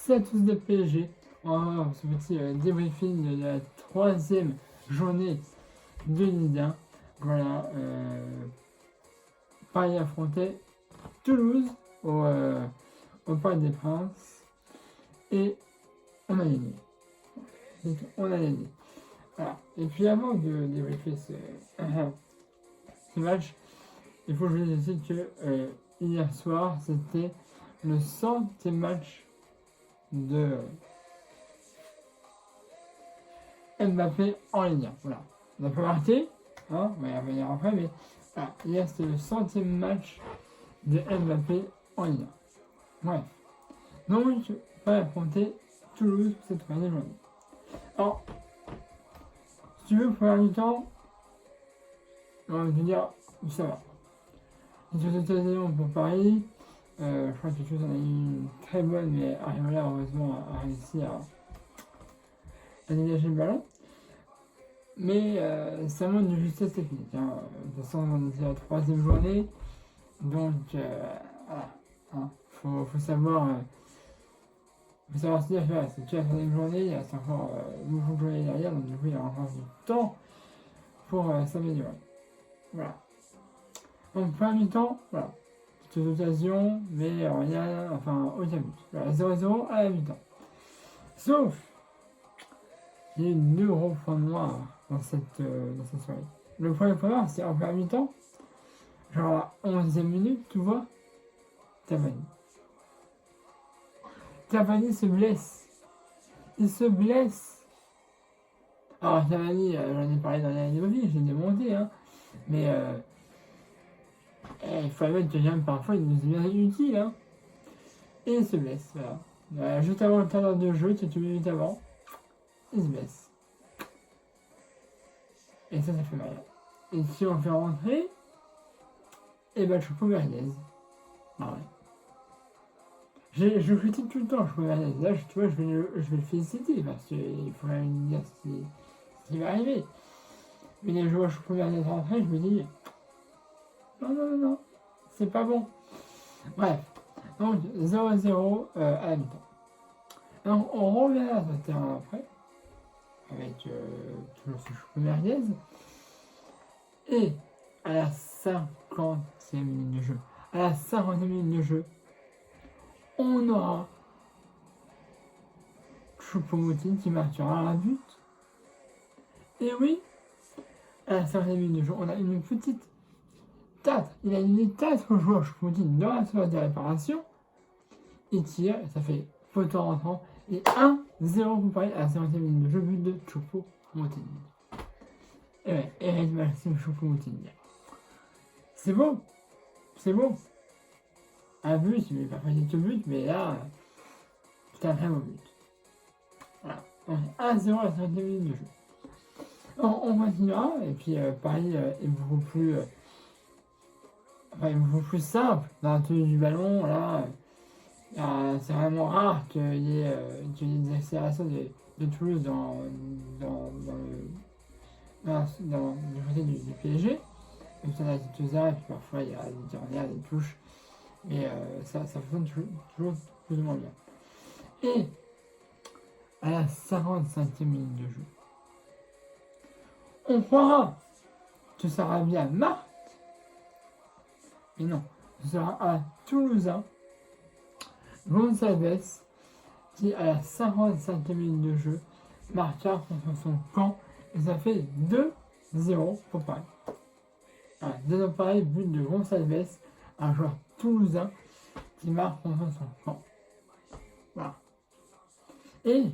C'est à tous de PSG. On va voir ce petit débriefing de la troisième journée de Ligue 1. Voilà, Paris affrontait Toulouse au Parc des Princes et on a gagné. On a gagné. Voilà. Et puis avant de débriefer ce match, il faut que je vous dise aussi que hier soir, c'était le 100e match de Mbappé en Ligue 1. Voilà. On n'a pas marqué, hein, on va y revenir après, mais voilà. Hier, c'était le 100e match de Mbappé en Ligue 1. Bref. Donc, on va affronter Toulouse pour cette troisième journée. Alors, si tu veux, première mi-temps, on va te dire, ça va. C'est une occasion pour Paris. Je crois que Toulouse en a eu une très bonne, mais Areola, heureusement, a réussi à dégager le ballon. Mais ça manque de justesse technique. Hein. De toute façon, on était à la troisième journée. Donc, voilà. Hein. Faut savoir se dire que c'est déjà la troisième journée. Il reste encore beaucoup de journées derrière. Donc, du coup, il y a encore du temps pour s'améliorer. Voilà. Donc, première mi-temps, voilà. Petites occasions, mais rien, enfin, aucun but. Voilà, 0-0 à la mi-temps. Sauf, il y a eu 2 gros points noirs dans cette soirée. Le premier point noir, c'est en première mi-temps, genre à la 11e minute, tu vois, Cavani. Cavani se blesse. Il se blesse. Alors, Cavani, j'en ai parlé dans la vidéo, j'ai démonté, hein, mais il faut admettre que même parfois, il nous est bien utile, hein. Et il se blesse, voilà. Juste avant le quart de jeu, quelques minutes avant, il se blesse. Et ça fait mal. Et si on fait rentrer, et ben Choupo Merguez. Ah ouais. Je critique tout le temps Choupo Merguez. Là, tu vois, je vais le féliciter parce qu'il faut quand même dire ce qui va arriver. Mais les joueurs Choupo Merguez rentrer, je me dis, non, c'est pas bon. Bref, donc 0-0 à la mi-temps. Donc on revient à ce terrain après, avec toujours ce Choupo Merguez. Et à la 50e minute de jeu, on aura Choupo-Moting qui marquera un but. Et oui, à la 50e minute de jeu, on a une petite tâte. Il a une 4 joueurs Choupo-Moting dans la phase de réparation. Il tire, et ça fait poteau rentrant. Et 1-0 pour Paris à la 50e minute de jeu, but de Choupo-Moting. Et ouais, Eric Maxime Choupo-Moting. C'est beau. Un but, il n'est pas fait quelques buts, mais là, c'est un très beau but. Voilà. Donc 1-0 à la 50e minute de jeu. On continuera, et puis Paris est beaucoup plus simple dans la tenue du ballon. Là, c'est vraiment rare qu'il y ait des accélérations de Toulouse dans du côté du PSG. Donc ça, on a quelques-uns, et puis parfois il y a des dernières, des touches. Mais ça fonctionne toujours plus ou moins bien. Et à la 55e minute de jeu, on croira que Sarabia marque. Mais non, ce sera un Toulousain, Gonçalves, qui à la 55e minute de jeu marqua contre son camp. Et ça fait 2-0 pour Paris. Voilà, 2-0 pour Paris, but de Gonçalves, un joueur toulousain qui marque contre son camp. Voilà. Et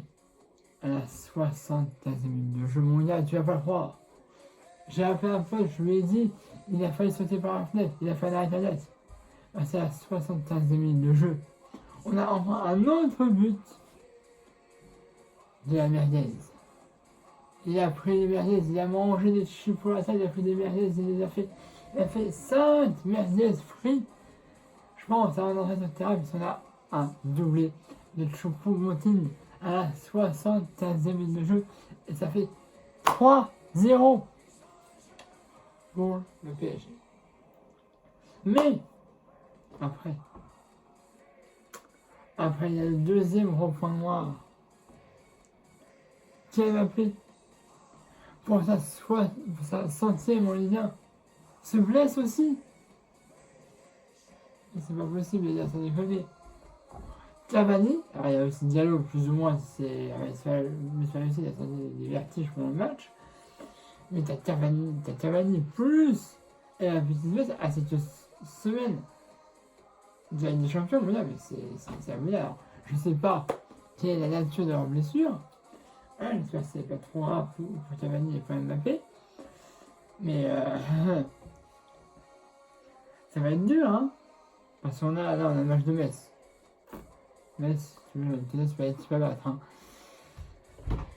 à la 75e minute de jeu, mon gars, tu vas pas le croire. J'ai appelé un pote, je lui ai dit, il a failli sauter par la fenêtre, il a fait un arrêt cardiaque. C'est à la 75e minute de jeu. On a enfin un autre but de la merguez. Il a pris les merguez, il a mangé des chipolatas, il a pris des merguez, il a fait 5 merguez frites. Je pense à un entrée sur le terrain, puisqu'on a un doublé de Choupo-Moting à la 75e minute de jeu. Et ça fait 3-0 pour le PSG. Mais, Après, il y a le deuxième gros point noir. Kylian Mbappé, pour sa centième en Ligue 1, se blesse aussi. C'est pas possible de dire ça déconner. Cavani, alors il y a aussi Diallo, plus ou moins, c'est aussi, il a senti des vertiges pendant le match. Mais t'as Cavani plus et la petite baisse à cette semaine de la Ligue des Champions, mais là, mais c'est abominable. Alors, je sais pas quelle est la nature de leur blessure. J'espère que c'est pas trop grave pour Cavani et pour Mbappé. Mais ça va être dur, hein. Parce qu'on a là, on a le match de Metz. Metz, tu peux battre, hein.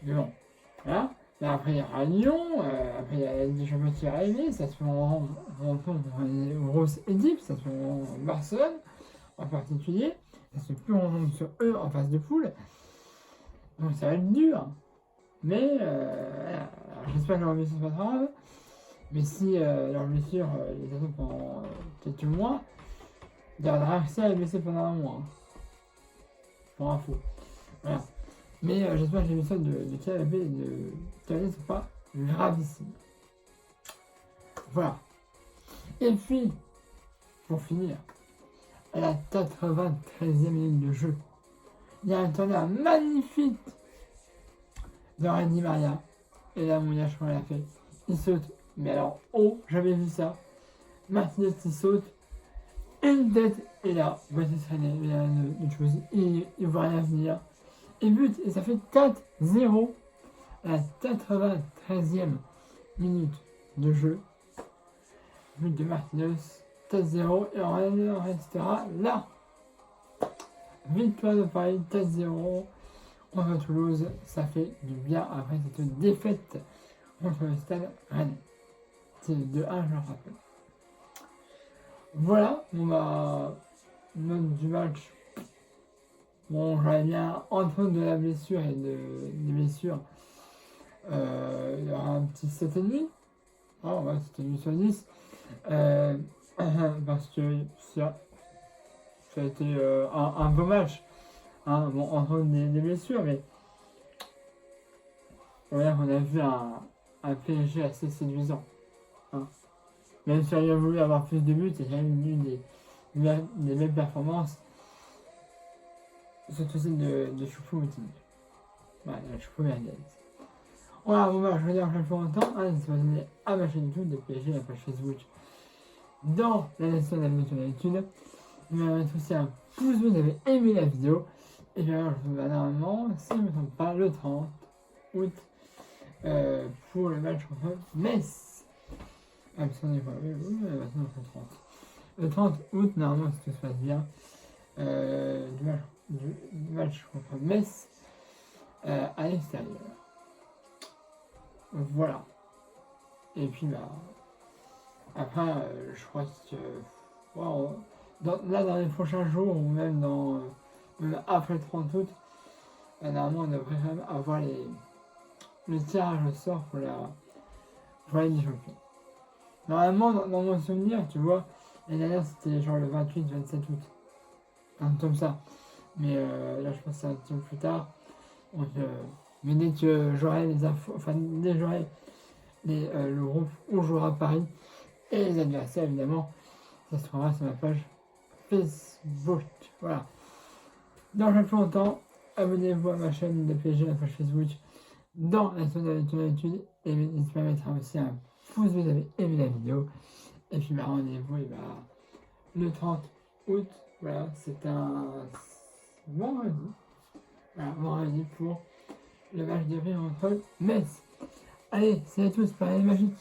Mais bon, voilà. Mais après, il y aura Lyon, après, il y a la Ligue des Champions qui va arriver, ça se fait en une grosse équipe, ça se fait en Barcelone en particulier, ça se fait plus en nombre sur eux en phase de poule. Donc ça va être dur. Mais voilà. J'espère que leur blessure ne sera pas grave. Mais si leur blessure les attend pendant quelques mois, Gardera est blessé pendant un mois. Hein. Pour info. Voilà. Mais j'espère que les blessures de Kylian Mbappé et de Cavani ne sont pas gravissimes. Voilà. Et puis, pour finir, à la 93e minute de jeu, il y a un tonnerre magnifique de Randy Maria. Et là, mon gars, je crois qu'il a fait. Il saute. Mais alors, oh, j'avais vu ça. Martinez, il saute. Une tête. Et là, Baptiste René, il ne voit rien venir. Et but. Et ça fait 4-0 à la 93e minute de jeu. But de Martinez. 4-0. Et on restera là. Victoire de Paris. 4-0. Contre Toulouse, ça fait du bien après cette défaite contre le Stade Rennais. C'est 2-1, je le rappelle. Voilà, note du match. Bon, j'avais bien entre de la blessure et des blessures. Il y aura un petit 7,5. Oh, ouais, c'était 8 sur 10. Parce que ça a été un beau match. Hein, bon, entre des blessures, mais voilà, on a vu un PSG assez séduisant. Hein. Même si on a voulu avoir plus de buts, il y a eu des belles performances. Surtout celle de Choupo-Moting. Voilà, Choupo-Merguez. Voilà, bon bah, je vais dire que je fais longtemps. N'hésitez pas à abonner à ma chaîne YouTube de PSG, la page Facebook, dans la nation d'habitude. Je vais mettre aussi un pouce bleu si vous avez aimé la vidéo. Et bien, je vous vois normalement, si je ne me trompe pas, le 30 août pour le match contre Metz. Ah, mais ça n'est pas. Oui, maintenant c'est le 30. Le 30 août, normalement, si tout se passe bien, du match contre Metz à l'extérieur. Voilà. Et puis, bah, après, je crois que. Wow, dans les prochains jours, ou même après le 30 août, normalement, on devrait quand même avoir le tirage au sort pour la Ligue des Champions. Normalement, dans mon souvenir, tu vois, l'année dernière, c'était genre le 28-27 août. Un truc comme ça. Mais là, je pense que c'est un petit peu plus tard. Donc, mais dès que j'aurai les infos, enfin, dès que j'aurai le groupe où jouera Paris et les adversaires, évidemment, ça se trouvera sur ma page Facebook. Voilà. Dans le plus longtemps, abonnez-vous à ma chaîne de PSG, la page Facebook, dans la zone d'habitude, et n'hésitez pas à mettre aussi un pouce bleu si vous avez aimé la vidéo. Et puis, rendez-vous le 30 août. Voilà, c'est un vendredi. Voilà, vendredi pour le match de Paris contre Metz. Allez, c'est à tous, Paris magique.